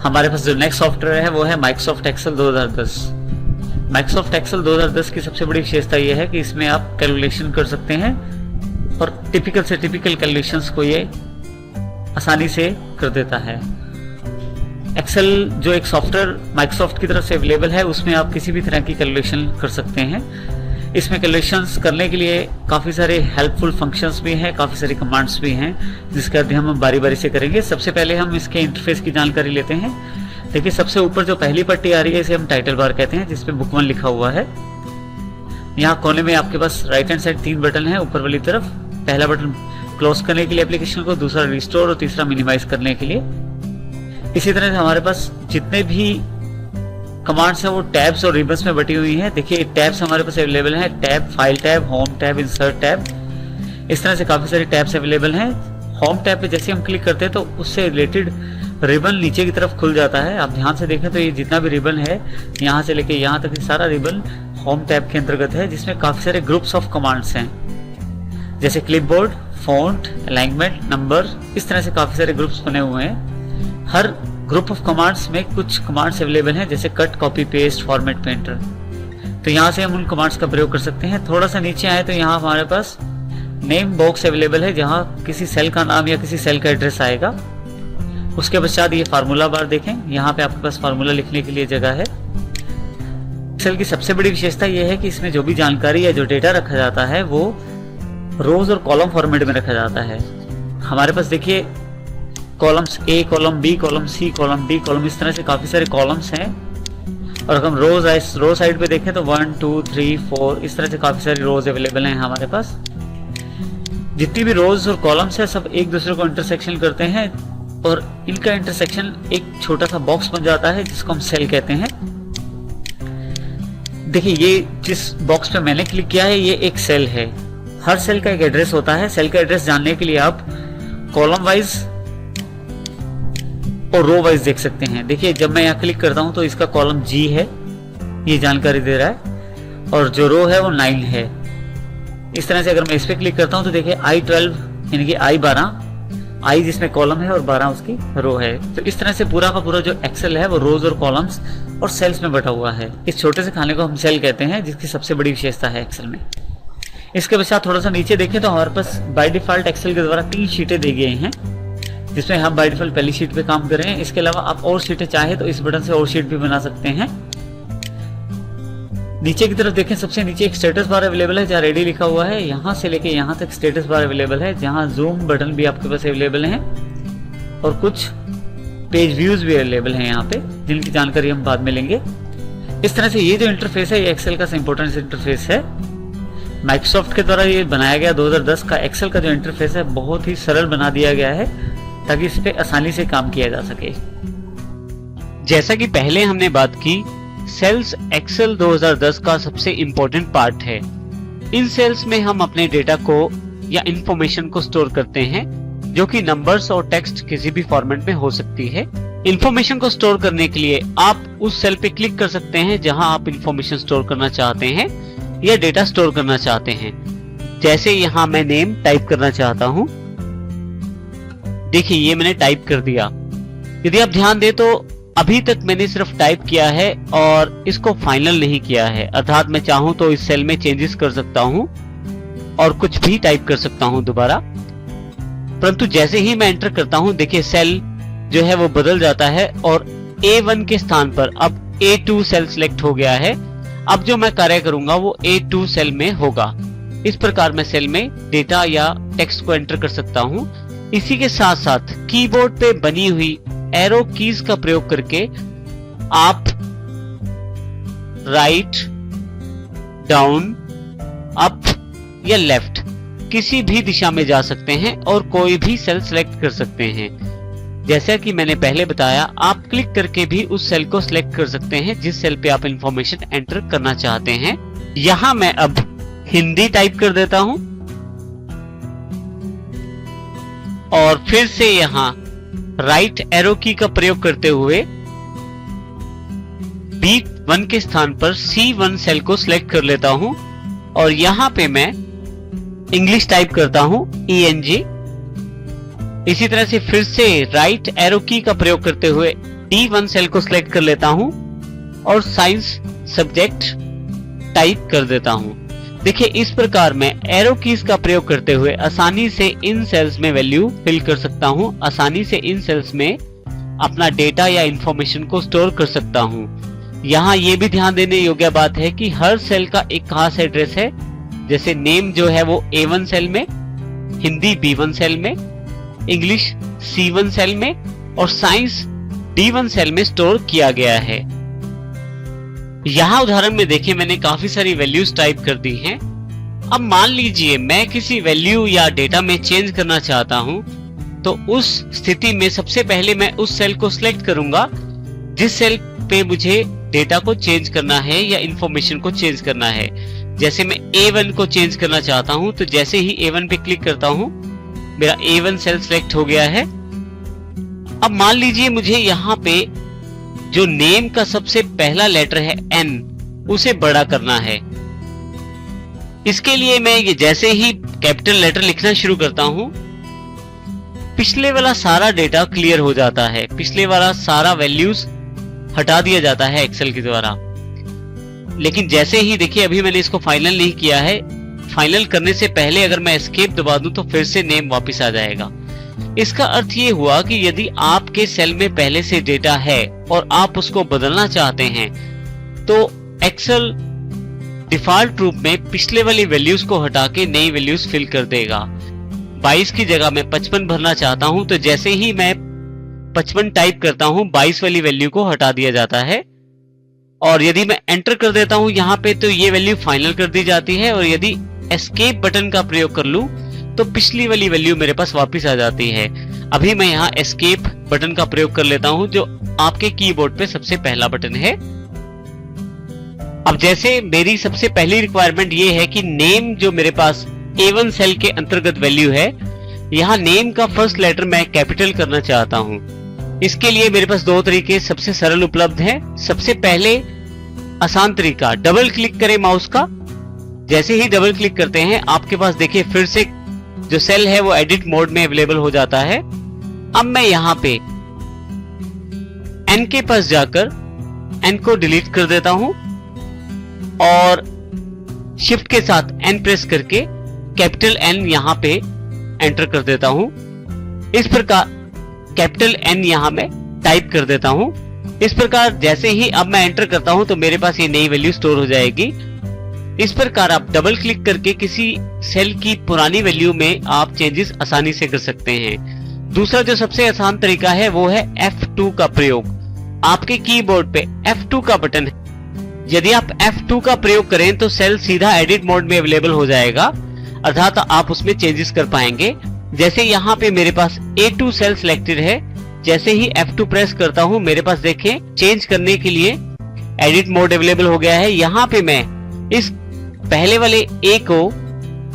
हमारे पास जो next software है वो है माइक्रोसॉफ्ट एक्सेल 2010। माइक्रोसॉफ्ट एक्सेल 2010 की सबसे बड़ी विशेषता ये है कि इसमें आप कैलकुलेशन कर सकते हैं और टिपिकल से टिपिकल कैलकुलेशंस को ये आसानी से कर देता है। एक्सेल जो एक सॉफ्टवेयर माइक्रोसॉफ्ट की तरफ से अवेलेबल है, उसमें आप किसी भी तरह की कैलकुलेशन कर सकते हैं। इसमें कैलकुलेशंस करने के लिए काफ़ी सारे हेल्पफुल फंक्शंस भी हैं, काफ़ी सारे कमांड्स भी हैं, जिसका अध्ययन हम बारी बारी से करेंगे। सबसे पहले हम इसके इंटरफेस की जानकारी लेते हैं। देखिए, सबसे ऊपर जो पहली पट्टी आ रही है इसे हम टाइटल बार कहते हैं, जिसपे बुक 1 लिखा हुआ है। यहाँ कोने में आपके पास राइट हैंड साइड 3 बटन है ऊपर वाली तरफ। पहला बटन क्लोज करने के लिए एप्लीकेशन को, दूसरा रिस्टोर और तीसरा मिनिमाइज करने के लिए। इसी तरह से हमारे पास जितने भी कमांड्स हैं वो टैब्स और रिबन्स में बटी हुई हैं। देखिए, टैब्स हमारे पास अवेलेबल हैं, tab, file tab, home tab, insert tab, इस तरह से काफ़ी सारे टैब्स अवेलेबल हैं। होम टैब पे जैसे हम क्लिक करते हैं तो उससे रिलेटेड रिबन नीचे की तरफ खुल जाता है। आप ध्यान से देखें तो ये जितना भी रिबन है यहाँ से लेके यहाँ तक सारा रिबन होम टैब के अंतर्गत है, जिसमें काफ़ी सारे ग्रुप्स ऑफ कमांड्स हैं, जैसे क्लिपबोर्ड, फॉन्ट, अलाइनमेंट, नंबर, इस तरह से काफ़ी सारे ग्रुप्स बने हुए हैं। हर ग्रुप ऑफ कमांड्स में कुछ कमांड्स अवेलेबल हैं, जैसे cut, copy, paste, format, painter. तो यहाँ से हम उन कमांड्स का प्रयोग कर सकते हैं। थोड़ा सा नीचे आए तो यहाँ हमारे पास नेम बॉक्स अवेलेबल है, जहाँ किसी सेल का नाम या किसी सेल का एड्रेस आएगा। उसके पश्चात ये फार्मूला बार देखें, यहाँ पे आपके पास फार्मूला लिखने के लिए जगह है। एक्सेल की सबसे बड़ी विशेषता यह है कि इसमें जो भी जानकारी या जो डेटा रखा जाता है वो रोज और कॉलम फॉर्मेट में रखा जाता है। हमारे पास देखिए columns A, column B, column C, column D, column, इस तरह से काफी सारे कॉलम्स हैं। और अगर हम रो साइड पे देखें तो 1, 2, 3, 4 इस तरह से काफी सारी रोज अवेलेबल हैं हमारे पास। जितनी भी रोज और कॉलम्स है सब एक दूसरे को इंटरसेक्शन करते हैं और इनका इंटरसेक्शन एक छोटा सा बॉक्स बन जाता है, जिसको हम सेल कहते हैं। देखिए, ये जिस बॉक्स पे मैंने क्लिक किया है ये एक सेल है। हर सेल का एक एड्रेस होता है। सेल का एड्रेस जानने के लिए आप कॉलम वाइज और रो वाइज देख सकते हैं। देखिए, जब मैं यहाँ क्लिक करता हूँ तो इसका कॉलम G है, ये जानकारी दे रहा है, और जो रो है वो 9 है। इस तरह से अगर मैं इस पे क्लिक करता हूँ तो देखिए I12 यानी कि I12, I जिसमें कॉलम है और 12 उसकी रो है। तो इस तरह से पूरा का पूरा जो एक्सेल है वो रोज और कॉलम्स और सेल्स में बटा हुआ है। इस छोटे से खाने को हम सेल कहते हैं, जिसकी सबसे बड़ी विशेषता है एक्सेल में। इसके पश्चात थोड़ा सा नीचे देखें तो हमारे पास बाय डिफॉल्ट एक्सेल के द्वारा 3 शीटें दी गई हैं, जिसमें हम बाय डिफॉल्ट पहली शीट पे काम कर रहे हैं। इसके अलावा आप और शीटें चाहे तो इस बटन से और शीट भी बना सकते हैं। नीचे की तरफ देखें, सबसे नीचे एक स्टेटस बार अवेलेबल है जहाँ रेडी लिखा हुआ है। यहाँ से लेके यहाँ तक स्टेटस बार अवेलेबल है, जहाँ जूम बटन भी आपके पास अवेलेबल है और कुछ पेज व्यूज भी अवेलेबल हैं यहाँ पे, जिनकी जानकारी हम बाद में लेंगे। इस तरह से ये जो इंटरफेस है ये एक्सेल का इंपॉर्टेंट इंटरफेस है। माइक्रोसॉफ्ट के द्वारा ये बनाया गया 2010 का एक्सेल का जो इंटरफेस है बहुत ही सरल बना दिया गया है, ताकि इस पे आसानी से काम किया जा सके। जैसा कि पहले हमने बात की, सेल्स एक्सेल 2010 का सबसे इम्पोर्टेंट पार्ट है। इन सेल्स में हम अपने डेटा को या इंफॉर्मेशन को स्टोर करते हैं, जो कि नंबर्स और टेक्स्ट किसी भी फॉर्मेट में हो सकती है। इंफॉर्मेशन को स्टोर करने के लिए आप उस सेल पे क्लिक कर सकते हैं जहां आप इंफॉर्मेशन स्टोर करना चाहते हैं या डेटा स्टोर करना चाहते हैं। जैसे यहाँ मैं नेम टाइप करना चाहता हूँ। देखिए, ये मैंने टाइप कर दिया। यदि आप ध्यान दें तो अभी तक मैंने सिर्फ टाइप किया है और इसको फाइनल नहीं किया है, अर्थात मैं चाहूं तो इस सेल में चेंजेस कर सकता हूं और कुछ भी टाइप कर सकता हूं दोबारा। परंतु जैसे ही मैं एंटर करता हूं, देखिए सेल जो है वो बदल जाता है और A1 के स्थान पर अब A2 सेल सिलेक्ट हो गया है। अब जो मैं कार्य करूंगा वो A2 सेल में होगा। इस प्रकार मैं सेल में डेटा या टेक्स्ट को एंटर कर सकता हूं। इसी के साथ साथ कीबोर्ड पे बनी हुई एरो कीज का प्रयोग करके आप राइट, डाउन, अप या लेफ्ट किसी भी दिशा में जा सकते हैं और कोई भी सेल सिलेक्ट कर सकते हैं। जैसा कि मैंने पहले बताया, आप क्लिक करके भी उस सेल को सिलेक्ट कर सकते हैं जिस सेल पे आप इंफॉर्मेशन एंटर करना चाहते हैं। यहां मैं अब हिंदी टाइप कर देता हूं और फिर से यहां राइट एरो की का प्रयोग करते हुए B1 के स्थान पर C1 सेल को सिलेक्ट कर लेता हूं और यहां पे मैं इंग्लिश टाइप करता हूं ENG। इसी तरह से फिर से राइट एरो की का प्रयोग करते हुए D1 सेल को सिलेक्ट कर लेता हूं और साइंस सब्जेक्ट टाइप कर देता हूं। देखिए इस प्रकार मैं एरो कीज का प्रयोग करते हुए आसानी से इन सेल्स में वैल्यू फिल कर सकता हूं, आसानी से इन सेल्स में अपना डेटा या इंफॉर्मेशन को स्टोर कर सकता हूं। यहाँ ये भी ध्यान देने योग्य बात है कि हर सेल का एक खास एड्रेस है। जैसे नेम जो है वो A1 सेल में, हिंदी B1 सेल में, इंग्लिश C1 सेल में और साइंस D1 सेल में स्टोर किया गया है। यहाँ उदाहरण में देखिए मैंने काफी सारी वैल्यूज टाइप कर दी हैं। अब मान लीजिए मैं किसी वैल्यू या डेटा में चेंज करना चाहता हूं, तो उस स्थिति में सबसे पहले मैं उस सेल को सिलेक्ट करूंगा जिस सेल पे मुझे डेटा को चेंज करना है या इंफॉर्मेशन को चेंज करना है। जैसे मैं A1 को चेंज करना चाहता हूं, तो जैसे ही A1 पे क्लिक करता हूं मेरा A1 सेल सिलेक्ट हो गया है। अब मान लीजिए मुझे यहाँ पे जो नेम का सबसे पहला लेटर है N, उसे बड़ा करना है। इसके लिए मैं ये जैसे ही कैपिटल लेटर लिखना शुरू करता हूं, पिछले वाला सारा डेटा क्लियर हो जाता है, पिछले वाला सारा वैल्यूज हटा दिया जाता है एक्सेल के द्वारा। लेकिन जैसे ही देखिए अभी मैंने इसको फाइनल नहीं किया है, फाइनल करने से पहले अगर मैं एस्केप दबा दूं तो फिर से नेम वापस आ जाएगा। इसका अर्थ ये हुआ कि यदि आपके सेल में पहले से डेटा है और आप उसको बदलना चाहते हैं, तो एक्सेल डिफॉल्ट रूप में पिछले वाली वैल्यूज को हटा के नई वैल्यूज फिल कर देगा। 22 की जगह मैं 55 भरना चाहता हूं, तो जैसे ही मैं 55 टाइप करता हूं 22 वाली वैल्यू को हटा दिया जाता है। और यदि मैं एंटर कर देता हूं यहाँ पे तो ये वैल्यू फाइनल कर दी जाती है। और यदि एस्केप बटन का प्रयोग कर लूं तो पिछली वाली वैल्यू मेरे पास वापस आ जाती है। अभी मैं यहाँ एस्केप बटन का प्रयोग कर लेता हूं जो आपके कीबोर्ड पे सबसे पहला बटन है। अब जैसे मेरी सबसे पहली रिक्वायरमेंट ये है कि नेम जो मेरे पास A1 सेल के अंतर्गत वैल्यू है, यहाँ नेम का फर्स्ट लेटर मैं कैपिटल करना चाहता हूं। इसके लिए मेरे पास दो तरीके सबसे सरल उपलब्ध हैं। सबसे पहले आसान तरीका, डबल क्लिक करें माउस का। जैसे ही डबल क्लिक करते हैं आपके पास देखिए फिर से जो सेल है वो एडिट मोड में अवेलेबल हो जाता है। अब मैं यहाँ पे N के पास जाकर N को डिलीट कर देता हूं और शिफ्ट के साथ N प्रेस करके कैपिटल N यहाँ पे एंटर कर देता हूं। इस प्रकार कैपिटल N यहाँ में टाइप कर देता हूं। इस प्रकार जैसे ही अब मैं एंटर करता हूं तो मेरे पास ये नई वैल्यू स्टोर हो जाएगी। इस प्रकार आप डबल क्लिक करके किसी सेल की पुरानी वैल्यू में आप चेंजेस आसानी से कर सकते हैं। दूसरा जो सबसे आसान तरीका है वो है F2 का प्रयोग। आपके कीबोर्ड पे F2 का बटन है। यदि आप F2 का प्रयोग करें तो सेल सीधा एडिट मोड में अवेलेबल हो जाएगा, अर्थात आप उसमें चेंजेस कर पाएंगे। जैसे यहाँ पे मेरे पास A2 सेल सिलेक्टेड है, जैसे ही F2 प्रेस करता हूँ मेरे पास देखें चेंज करने के लिए एडिट मोड अवेलेबल हो गया है। यहाँ पे मैं इस पहले वाले A को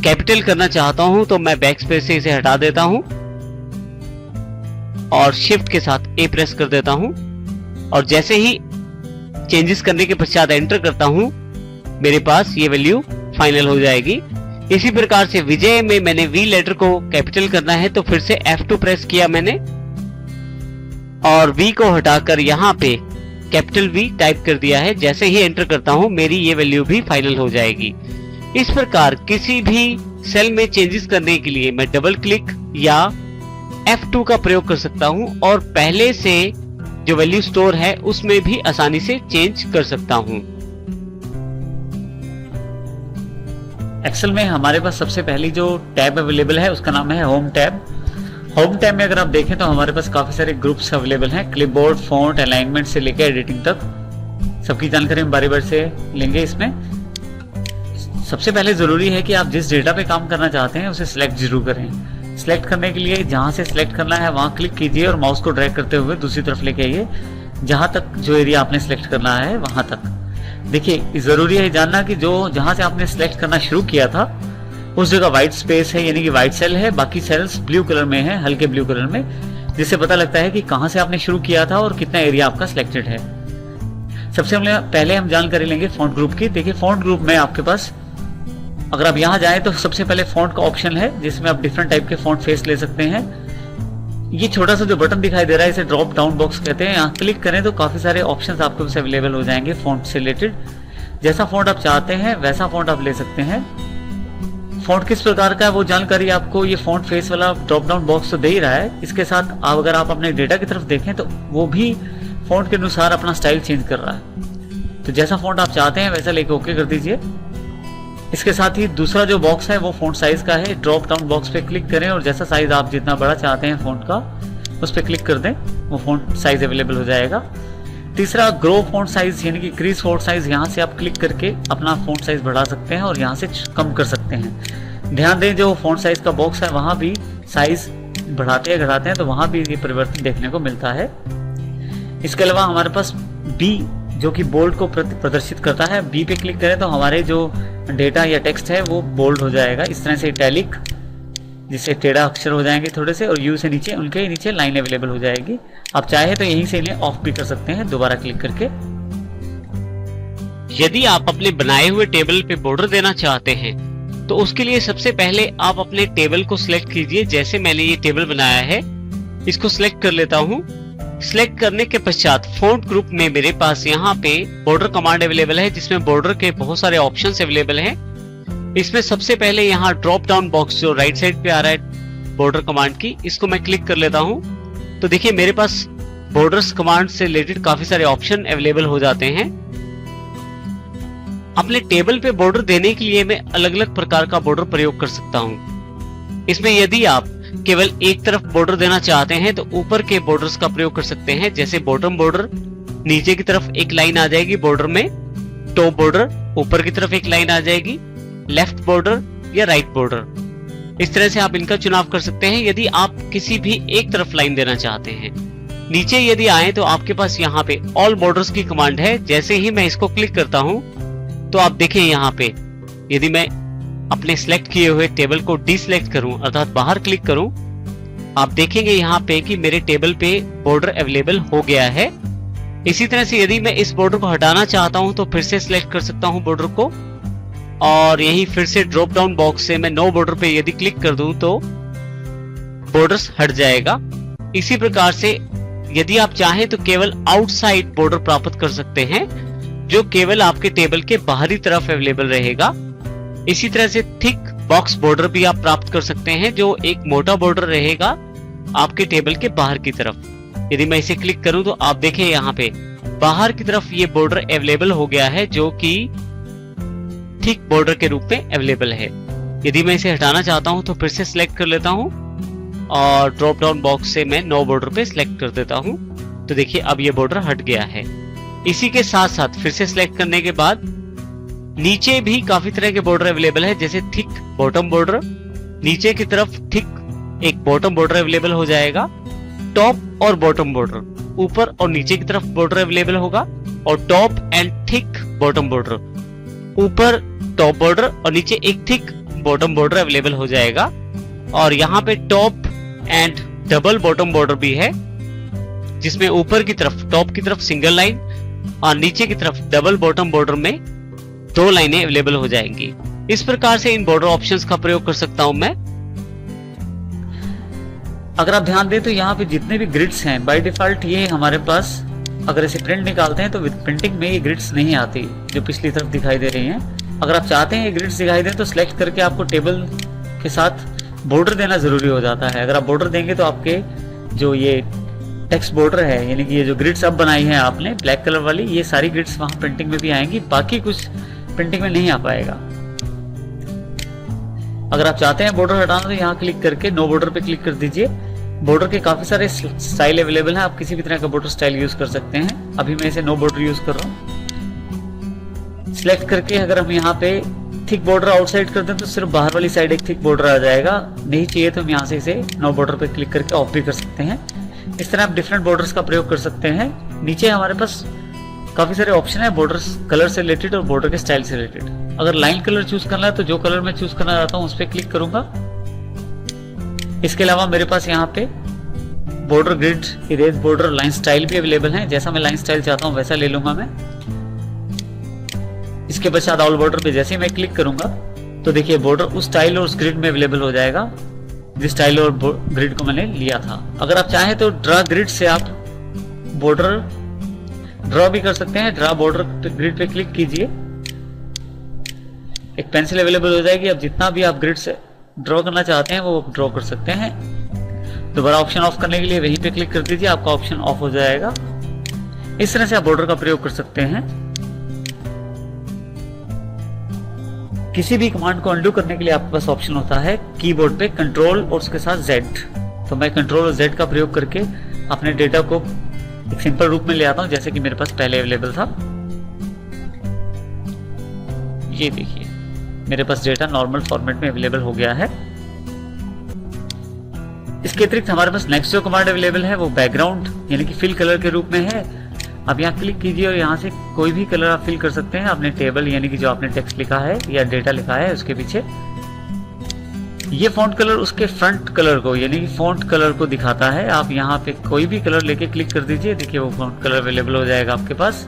कैपिटल करना चाहता हूं तो मैं बैक स्पेस से इसे हटा देता हूं और शिफ्ट के साथ A प्रेस कर देता हूं और जैसे ही चेंजेस करने के पश्चात एंटर करता हूं मेरे पास ये वैल्यू फाइनल हो जाएगी। इसी प्रकार से विजय में मैंने V लेटर को कैपिटल करना है तो फिर से F2 प्रेस किया मैंने और V को हटाकर यहाँ पे कैपिटल V टाइप कर दिया है। जैसे ही एंटर करता हूं मेरी ये वैल्यू भी फाइनल हो जाएगी। इस प्रकार किसी भी सेल में चेंजेस करने के लिए मैं डबल क्लिक या F2 का प्रयोग कर सकता हूं और पहले से जो वैल्यू स्टोर है उसमें भी आसानी से चेंज कर सकता हूं। एक्सेल में हमारे पास सबसे पहली जो टैब अवेलेबल है उसका नाम है होम टैब। होम टैब में अगर आप देखें तो हमारे पास काफी सारे ग्रुप्स अवेलेबल हैं, क्लिपबोर्ड, फॉन्ट, अलाइनमेंट से लेकर एडिटिंग तक सबकी जानकारी हम बारी बारी से लेंगे। इसमें सबसे पहले जरूरी है कि आप जिस डेटा पे काम करना चाहते हैं उसे सिलेक्ट जरूर करें। सिलेक्ट करने के लिए जहां से सिलेक्ट करना है वहां क्लिक कीजिए और माउस को ड्रैग करते हुए दूसरी तरफ लेके आइए, जहां तक जो एरिया आपने सिलेक्ट करना है वहां तक। देखिए जरूरी है जानना कि जो जहां से आपने सिलेक्ट करना शुरू किया था उस जगह व्हाइट स्पेस है, यानी कि व्हाइट सेल है, बाकी सेल्स ब्लू कलर में है, हल्के ब्लू कलर में, जिससे पता लगता है कि कहां से आपने शुरू किया था और कितना एरिया आपका सिलेक्टेड है। सबसे पहले हम जानकारी लेंगे फॉन्ट ग्रुप की। देखिए फॉन्ट ग्रुप में आपके पास अगर आप यहाँ जाएं तो सबसे पहले फॉन्ट का ऑप्शन है जिसमें आप डिफरेंट टाइप के फॉन्ट फेस ले सकते हैं। ये छोटा सा जो बटन दिखाई दे रहा है इसे ड्रॉप डाउन बॉक्स कहते हैं। यहाँ क्लिक करें तो काफी सारे ऑप्शंस आपके पास अवेलेबल हो जाएंगे फॉन्ट से रिलेटेड। जैसा फॉन्ट आप चाहते हैं वैसा फॉन्ट आप ले सकते हैं। फॉन्ट किस प्रकार का है वो जानकारी आपको ये फॉन्ट फेस वाला ड्रॉप डाउन बॉक्स तो दे ही रहा है। इसके साथ अगर आप अपने डेटा की तरफ देखें तो वो भी फॉन्ट के अनुसार अपना स्टाइल चेंज कर रहा है। तो जैसा फॉन्ट आप चाहते हैं वैसा लेके ओके कर दीजिए। इसके साथ ही दूसरा जो बॉक्स है वो फॉन्ट साइज का है। ड्रॉप डाउन बॉक्स पे क्लिक करें और जैसा साइज आप जितना बड़ा चाहते हैं फॉन्ट का उस पर क्लिक कर दें, वो फॉन्ट साइज अवेलेबल हो जाएगा। तीसरा ग्रो फॉन्ट साइज यानी कि इंक्रीज फॉन्ट साइज, यहाँ से आप क्लिक करके अपना फॉन्ट साइज बढ़ा सकते हैं और यहाँ से कम कर सकते हैं। ध्यान दें जो फॉन्ट साइज का बॉक्स है वहाँ भी साइज बढ़ाते हैं घटाते हैं तो वहाँ भी ये परिवर्तन देखने को मिलता है। इसके अलावा हमारे पास बी जो कि बोल्ड को प्रदर्शित करता है, बी पे क्लिक करें तो हमारे जो डेटा या टेक्स्ट है वो बोल्ड हो जाएगा। इस तरह से इटैलिक जिससे टेढ़ा अक्षर हो जाएंगे थोड़े से, और यू से नीचे उनके नीचे लाइन अवेलेबल हो जाएगी। आप चाहे तो यहीं से इन्हें ऑफ भी कर सकते हैं दोबारा क्लिक करके। यदि आप अपने बनाए हुए टेबल पे बॉर्डर देना चाहते हैं तो उसके लिए सबसे पहले आप अपने टेबल को सिलेक्ट कीजिए। जैसे मैंने ये टेबल बनाया है इसको सिलेक्ट कर लेता हूँ। सिलेक्ट करने के पश्चात फॉन्ट ग्रुप में मेरे पास यहाँ पे बॉर्डर कमांड अवेलेबल है जिसमें बॉर्डर के बहुत सारे ऑप्शंस अवेलेबल हैं। इसमें सबसे पहले यहाँ ड्रॉप डाउन बॉक्स जो राइट साइड पे आ रहा है बॉर्डर कमांड की, इसको मैं क्लिक कर लेता हूँ। तो देखिए मेरे पास बॉर्डर्स कमांड से रिलेटेड काफी सारे ऑप्शन अवेलेबल हो जाते हैं। अपने टेबल पे बॉर्डर देने के लिए मैं अलग अलग प्रकार का बॉर्डर प्रयोग कर सकता हूँ। इसमें यदि आप केवल एक तरफ बॉर्डर देना चाहते हैं तो ऊपर के बॉर्डर्स का प्रयोग कर सकते हैं, जैसे बॉटम बॉर्डर, नीचे की तरफ एक लाइन आ जाएगी बॉर्डर में, टॉप बॉर्डर, ऊपर की तरफ एक लाइन आ जाएगी, लेफ्ट बॉर्डर या राइट बॉर्डर। इस तरह से आप इनका चुनाव कर सकते हैं यदि आप किसी भी एक तरफ लाइन देना चाहते हैं। नीचे यदि आए तो आपके पास यहाँ पे ऑल बॉर्डर्स की कमांड है। जैसे ही मैं इसको क्लिक करता हूँ तो आप देखें यहाँ पे यदि मैं अपने सिलेक्ट किए हुए टेबल को डिसलेक्ट करूं अर्थात बाहर क्लिक करूं, आप देखेंगे यहाँ पे कि मेरे टेबल पे बॉर्डर अवेलेबल हो गया है। इसी तरह से यदि मैं इस बॉर्डर को हटाना चाहता हूं तो फिर से सिलेक्ट कर सकता हूं बॉर्डर को, और यही फिर से ड्रॉप डाउन बॉक्स से मैं नो बॉर्डर पे यदि क्लिक कर दूं तो बॉर्डर्स हट जाएगा। इसी प्रकार से यदि आप चाहें तो केवल आउटसाइड बॉर्डर प्राप्त कर सकते हैं जो केवल आपके टेबल के बाहरी तरफ अवेलेबल रहेगा। इसी तरह से थिक बॉक्स बॉर्डर भी आप प्राप्त कर सकते हैं जो एक मोटा बॉर्डर रहेगा आपके टेबल के बाहर की तरफ। यदि मैं इसे क्लिक करूं तो आप देखें यहाँ पे बाहर की तरफ ये बॉर्डर अवेलेबल हो गया है जो कि थिक बॉर्डर के रूप में अवेलेबल है। यदि मैं इसे हटाना चाहता हूं तो फिर से सिलेक्ट कर लेता हूं और ड्रॉप डाउन बॉक्स से मैं नो बॉर्डर पे सिलेक्ट कर देता हूं। तो देखिए अब ये बॉर्डर हट गया है। इसी के साथ साथ फिर से सिलेक्ट करने के बाद नीचे भी काफी तरह के बॉर्डर अवेलेबल है, जैसे थिक बॉटम बॉर्डर, नीचे की तरफ थिक एक बॉटम बॉर्डर अवेलेबल हो जाएगा, टॉप और बॉटम बॉर्डर ऊपर और नीचे की तरफ बॉर्डर अवेलेबल होगा, और top and thick bottom border ऊपर टॉप बॉर्डर और नीचे एक थिक बॉटम बॉर्डर अवेलेबल हो जाएगा। और यहाँ पे top and double bottom border भी है जिसमें ऊपर की तरफ टॉप की तरफ सिंगल लाइन और नीचे की तरफ डबल बॉटम बॉर्डर में 2 लाइनें अवेलेबल हो जाएंगी। इस प्रकार से इन बॉर्डर ऑप्शंस का प्रयोग कर सकता हूं मैं। अगर आप ध्यान दें तो यहाँ पे जितने भी ग्रिड्स हैं बाय डिफॉल्ट ये हमारे पास, अगर इसे प्रिंट निकालते हैं तो विद प्रिंटिंग में ये ग्रिड्स नहीं आती जो पिछली तरफ दिखाई दे रही हैं। अगर आप चाहते हैं ये ग्रिड्स दिखाई दें तो सिलेक्ट करके आपको टेबल के साथ बॉर्डर देना जरूरी हो जाता है। अगर आप बॉर्डर देंगे तो आपके जो ये टेक्स्ट बॉर्डर है यानी कि ये जो ग्रिड्स अब बनाई है आपने ब्लैक कलर वाली, ये सारी ग्रिड्स वहां प्रिंटिंग में भी आएंगी, बाकी कुछ प्रिंटिंग में नहीं आ पाएगा। अगर आप चाहते हैं बॉर्डर हटाना तो यहाँ क्लिक करके नो बॉर्डर पे क्लिक कर दीजिए। बॉर्डर के काफी सारे स्टाइल अवेलेबल हैं, आप किसी भी तरह का बॉर्डर स्टाइल यूज कर सकते हैं। अभी मैं इसे नो बॉर्डर यूज कर रहा हूँ। सिलेक्ट करके अगर हम यहाँ पे थिक बॉर्डर आउटसाइड कर दें तो सिर्फ बाहर वाली साइड एक थिक बॉर्डर आ जाएगा। नहीं चाहिए तो हम यहाँ से इसे नो बॉर्डर पे क्लिक करके ऑफ भी कर सकते हैं। इस तरह आप डिफरेंट बॉर्डर्स का प्रयोग कर सकते हैं। नीचे हमारे पास काफी सारे ऑप्शन है बॉर्डर्स कलर से रिलेटेड और बॉर्डर के स्टाइल से रिलेटेड। अगर लाइन कलर चूज करना है तो जो कलर मैं चूज करना चाहता हूँ उस पर क्लिक करूंगा। इसके अलावा मेरे पास यहाँ पे border grid, erase border, line style भी अवेलेबल है। जैसा मैं लाइन स्टाइल चाहता हूँ वैसा ले लूंगा मैं। इसके पश्चात ऑल बॉर्डर पे जैसे ही मैं क्लिक करूंगा तो देखिए बॉर्डर उस स्टाइल और उस ग्रिड में अवेलेबल हो जाएगा। जिस स्टाइल और ग्रिड को मैंने लिया था। अगर आप चाहें तो ड्रा ग्रिड से आप बॉर्डर ड्रॉ भी कर सकते हैं। ड्रा बॉर्डर ग्रिड पे क्लिक कीजिए, एक पेंसिल अवेलेबल हो जाएगी। अब जितना भी आप ग्रिड से ड्रॉ करना चाहते हैं वो ड्रॉ कर सकते हैं। दोबारा ऑप्शन ऑफ करने के लिए वहीं पे क्लिक कर दीजिए, आपका ऑप्शन ऑफ हो जाएगा। इस तरह से आप बॉर्डर का प्रयोग कर सकते हैं। किसी भी कमांड को अंडू करने के लिए आपके पास ऑप्शन होता है कीबोर्ड पे कंट्रोल और उसके साथ Z। तो मैं कंट्रोल और Z का प्रयोग करके अपने डेटा को एक सिंपल रूप में ले आता हूं, जैसे कि मेरे पास पहले अवेलेबल था। ये देखिए मेरे पास डेटा नॉर्मल फॉर्मेट में अवेलेबल हो गया है। इसके अतिरिक्त हमारे पास नेक्स्ट जो कमांड अवेलेबल है वो बैकग्राउंड यानी कि फिल कलर के रूप में है। अब यहाँ क्लिक कीजिए और यहाँ से कोई भी कलर आप फिल कर सकते हैं अपने टेबल यानी कि जो आपने टेक्स्ट लिखा है या डेटा लिखा है उसके पीछे। ये फॉन्ट कलर उसके फ्रंट कलर को यानी कि फॉन्ट कलर को दिखाता है। आप यहाँ पे कोई भी कलर लेके क्लिक कर दीजिए, देखिए वो फॉन्ट कलर अवेलेबल हो जाएगा आपके पास।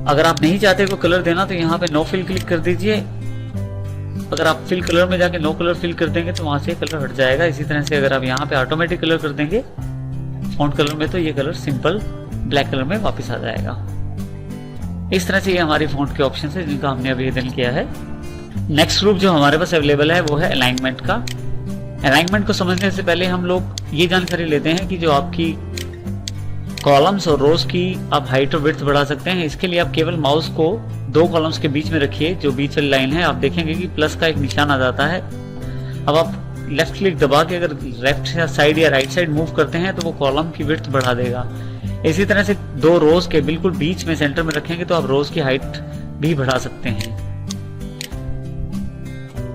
अगर आप नहीं चाहते को कलर देना तो यहाँ पे नो फिल क्लिक कर दीजिए। अगर आप फिल कलर में जाके नो कलर फिल कर देंगे तो वहां से कलर हट जाएगा। इसी तरह से अगर आप यहाँ पे ऑटोमेटिक कलर कर देंगे फॉन्ट कलर में तो ये कलर सिंपल ब्लैक कलर में वापस आ जाएगा। इस तरह से ये हमारी फॉन्ट के ऑप्शन है जिनका हमने अभी अध्ययन किया है। नेक्स्ट ग्रुप जो हमारे पास अवेलेबल है वो है अलाइनमेंट का। अलाइनमेंट को समझने से पहले हम लोग ये जानकारी लेते हैं कि जो आपकी कॉलम्स और रोज की आप हाइट और विड्थ बढ़ा सकते हैं। इसके लिए आप केवल माउस को दो कॉलम्स के बीच में रखिए। जो बीच वाली लाइन है आप देखेंगे कि प्लस का एक निशान आ जाता है। अब आप लेफ्ट क्लिक दबा के अगर लेफ्ट साइड या राइट साइड मूव करते हैं तो वो कॉलम की विड्थ बढ़ा देगा। इसी तरह से दो रोज के बिल्कुल बीच में सेंटर में रखेंगे तो आप रोज की हाइट भी बढ़ा सकते हैं।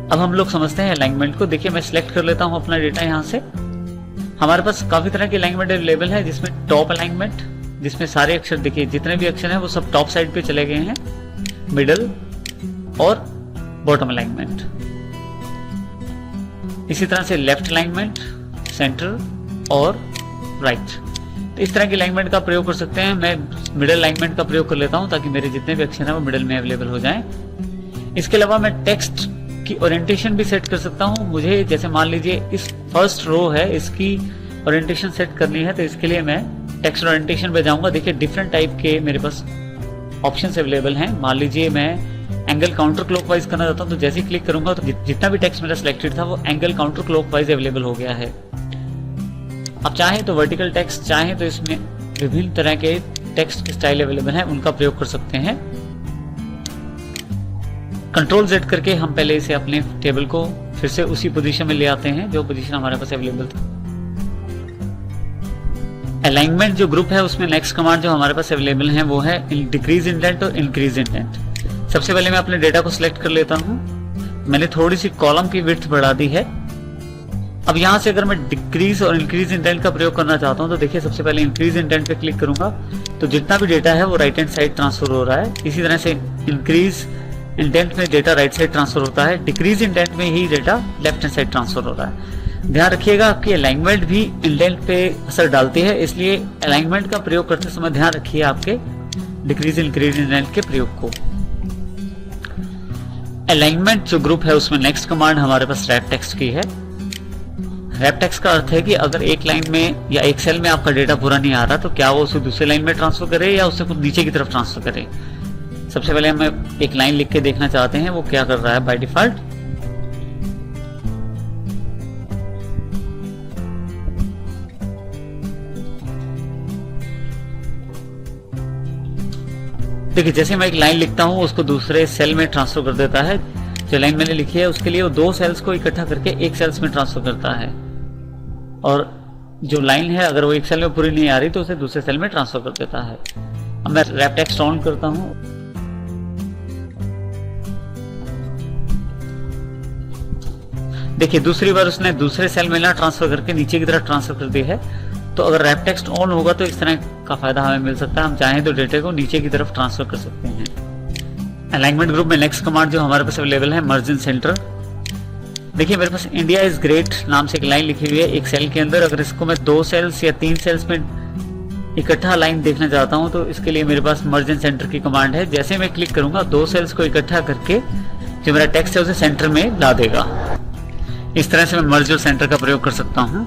अब हम लोग समझते हैं अलाइनमेंट को। देखिए मैं सिलेक्ट कर लेता हूं अपना डेटा। यहाँ से हमारे पास काफी तरह की अलाइनमेंट अवेलेबल है, जिसमें टॉप अलाइनमेंट जिसमें सारे अक्षर देखिए जितने भी अक्षर हैं वो सब टॉप साइड पे चले गए हैं, मिडल और बॉटम अलाइनमेंट। इसी तरह से लेफ्ट अलाइनमेंट, सेंटर और राइट। तो इस तरह की अलाइनमेंट का प्रयोग कर सकते हैं। मैं मिडल अलाइनमेंट का प्रयोग कर लेता हूं ताकि मेरे जितने भी अक्षर हैं वो मिडल में अवेलेबल हो जाएं। इसके अलावा मैं टेक्स्ट की ओरिएंटेशन भी सेट कर सकता हूं। मुझे जैसे मान लीजिए इस फर्स्ट रो है इसकी ओरिएंटेशन सेट करनी है तो इसके लिए मैं टेक्स्ट ओरिएंटेशन पे जाऊंगा। देखिए डिफरेंट टाइप के मेरे पास ऑप्शंस अवेलेबल हैं। मान लीजिए मैं एंगल काउंटर क्लॉकवाइज करना चाहता हूं तो जैसे ही क्लिक करूंगा तो जितना भी टेक्स्ट मेरा सिलेक्टेड था वो एंगल काउंटर क्लॉकवाइज अवेलेबल हो गया है। आप चाहें तो वर्टिकल टेक्स्ट, चाहें तो इसमें विभिन्न तरह के टेक्स्ट के स्टाइल अवेलेबल हैं, उनका प्रयोग कर सकते हैं। कंट्रोल Z करके हम पहले इसे अपने टेबल को फिर से उसी पोजीशन में ले आते हैं जो पोजीशन हमारे पास अवेलेबल था। अलाइनमेंट जो ग्रुप है उसमें नेक्स्ट कमांड जो हमारे पास अवेलेबल है वो है डिक्रीज इंडेंट और इंक्रीज इंडेंट। सबसे पहले मैं अपने डेटा को सिलेक्ट कर लेता हूं। मैंने थोड़ी सी कॉलम की विड्थ बढ़ा दी है। अब यहां से अगर मैं डिक्रीज और इंक्रीज इंडेंट का प्रयोग करना चाहता हूं तो देखिए सबसे पहले इंक्रीज इंडेंट पे क्लिक करूंगा तो जितना भी डेटा है वो राइट हैंड साइड ट्रांसफर हो रहा है। इसी तरह से इंक्रीज इंडेंट में डेटा राइट साइड ट्रांसफर होता है, डिक्रीज इंडेंट में ही data left hand side transfer हो रहा है। ध्यान रखिएगा आपकी अलाइनमेंट भी इंडेंट पे असर डालती है, इसलिए अलाइनमेंट का प्रयोग करते समय ध्यान रखिए आपके डिक्रीज इंक्रीज इंडेंट के प्रयोग को। अलाइनमेंट जो ग्रुप है उसमें नेक्स्ट कमांड हमारे पास रैप टेक्स्ट की है। रैप टेक्स्ट का अर्थ है कि अगर एक लाइन में या एक सेल में आपका डेटा पूरा नहीं आ रहा तो क्या वो उसे दूसरे लाइन में ट्रांसफर करे या उससे कुछ नीचे की तरफ ट्रांसफर करे। सबसे पहले हम एक लाइन लिख के देखना चाहते हैं वो क्या कर रहा है बाय डिफॉल्ट। देखिए जैसे मैं एक लाइन लिखता हूं उसको दूसरे सेल में ट्रांसफर कर देता है। जो लाइन मैंने लिखी है उसके लिए वो दो सेल्स को इकट्ठा करके एक सेल्स में ट्रांसफर करता है, और जो लाइन है अगर वो एक सेल में पूरी नहीं आ रही तो उसे दूसरे सेल में ट्रांसफर कर देता है। अब मैं रैप टेक्स्ट ऑन करता हूं। देखिए दूसरी बार उसने दूसरे सेल में ना ट्रांसफर करके नीचे की तरफ ट्रांसफर कर दी है। तो अगर रैप टेक्स्ट ऑन होगा तो इस तरह का फायदा हमें मिल सकता है। हम चाहें तो डेटा को नीचे की तरफ ट्रांसफर कर सकते हैं। अलाइनमेंट ग्रुप में नेक्स्ट कमांड जो हमारे पास अवेलेबल है मर्ज इन सेंटर। देखिए मेरे पास इंडिया इज ग्रेट नाम से एक लाइन लिखी हुई है एक सेल के अंदर। अगर इसको मैं दो सेल्स या तीन सेल्स में इकट्ठा लाइन देखना चाहता हूं तो इसके लिए मेरे पास मर्ज इन सेंटर की कमांड है। जैसे मैं क्लिक करूंगा दो सेल्स को इकट्ठा करके जो मेरा टेक्स्ट है उसे सेंटर में ला देगा। इस तरह से मैं मर्ज और सेंटर का प्रयोग कर सकता हूं।